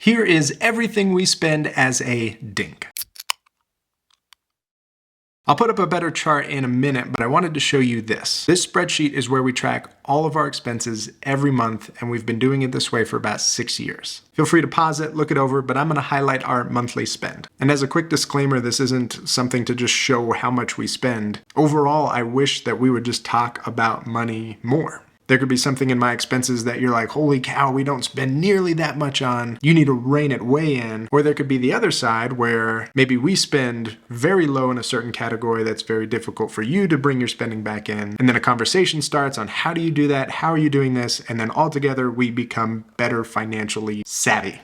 Here is everything we spend as a DINK. I'll put up a better chart in a minute, but I wanted to show you this. This spreadsheet is where we track all of our expenses every month, and we've been doing it this way for about 6 years. Feel free to pause it, look it over, but I'm going to highlight our monthly spend. And as a quick disclaimer, this isn't something to just show how much we spend. Overall, I wish that we would just talk about money more. There could be something in my expenses that you're like, holy cow, we don't spend nearly that much on. You need to rein it way in. Or there could be the other side where maybe we spend very low in a certain category that's very difficult for you to bring your spending back in. And then a conversation starts on how do you do that? How are you doing this? And then altogether we become better financially savvy.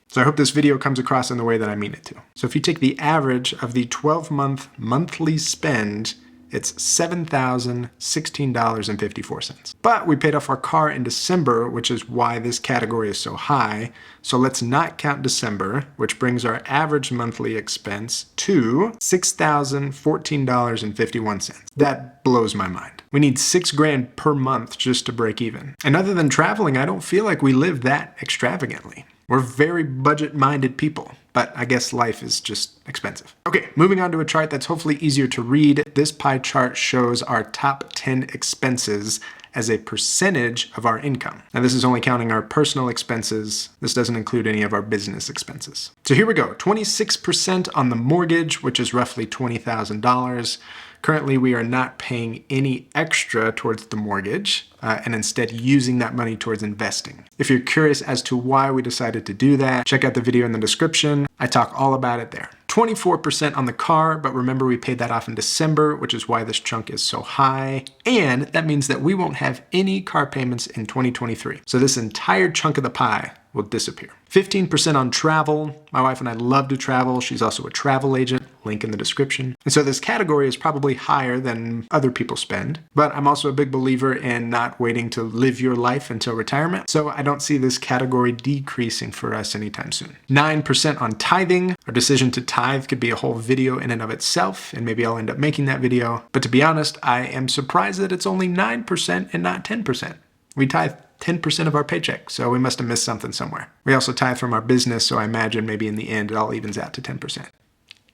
So I hope this video comes across in the way that I mean it to. So if you take the average of the 12-month monthly spend, it's $7,016.54. But we paid off our car in December, which is why this category is so high. So let's not count December, which brings our average monthly expense to $6,014.51. That blows my mind. We need $6,000 per month just to break even. And other than traveling, I don't feel like we live that extravagantly. We're very budget-minded people, but I guess life is just expensive. Okay, moving on to a chart that's hopefully easier to read. This pie chart shows our top 10 expenses as a percentage of our income. Now this is only counting our personal expenses. This doesn't include any of our business expenses. So here we go, 26% on the mortgage, which is roughly $20,000. Currently, we are not paying any extra towards the mortgage and instead using that money towards investing. If you're curious as to why we decided to do that, check out the video in the description. I talk all about it there. 24% on the car, but remember we paid that off in December, which is why this chunk is so high. And that means that we won't have any car payments in 2023. So this entire chunk of the pie will disappear. 15% on travel. My wife and I love to travel. She's also a travel agent, link in the description. And so this category is probably higher than other people spend, but I'm also a big believer in not waiting to live your life until retirement. So I don't see this category decreasing for us anytime soon. 9% on tithing. Our decision to tithe could be a whole video in and of itself, and maybe I'll end up making that video. But to be honest, I am surprised that it's only 9% and not 10%. We tithe 10% of our paycheck, so we must have missed something somewhere. We also tithe from our business, so I imagine maybe in the end it all evens out to 10%.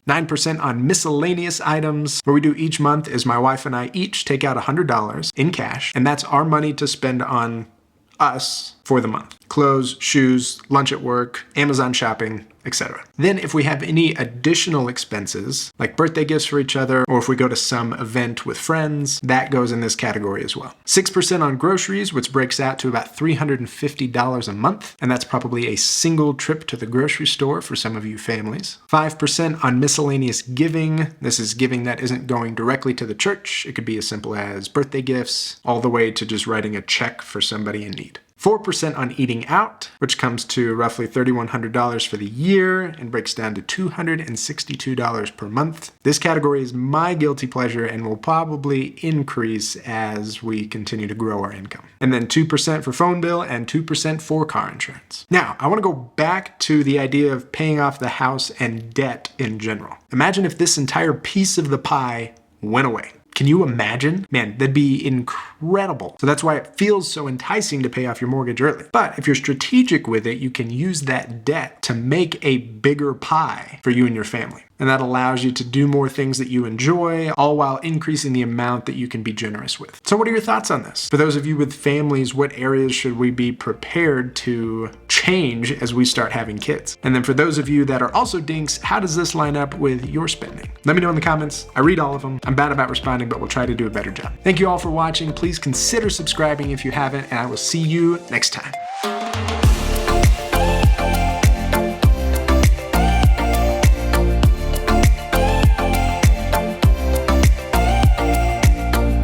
9% on miscellaneous items. What we do each month is my wife and I each take out $100 in cash, and that's our money to spend on us for the month. Clothes, shoes, lunch at work, Amazon shopping, etc. Then if we have any additional expenses, like birthday gifts for each other, or if we go to some event with friends, that goes in this category as well. 6% on groceries, which breaks out to about $350 a month, and that's probably a single trip to the grocery store for some of you families. 5% on miscellaneous giving. This is giving that isn't going directly to the church. It could be as simple as birthday gifts, all the way to just writing a check for somebody in need. 4% on eating out, which comes to roughly $3,100 for the year and breaks down to $262 per month. This category is my guilty pleasure and will probably increase as we continue to grow our income. And then 2% for phone bill and 2% for car insurance. Now, I want to go back to the idea of paying off the house and debt in general. Imagine if this entire piece of the pie went away. Can you imagine? Man, that'd be incredible. So that's why it feels so enticing to pay off your mortgage early. But if you're strategic with it, you can use that debt to make a bigger pie for you and your family. And that allows you to do more things that you enjoy, all while increasing the amount that you can be generous with. So what are your thoughts on this? For those of you with families, what areas should we be prepared to change as we start having kids? And then for those of you that are also dinks, how does this line up with your spending? Let me know in the comments. I read all of them. I'm bad about responding, but we'll try to do a better job. Thank you all for watching. Please consider subscribing if you haven't, and I will see you next time.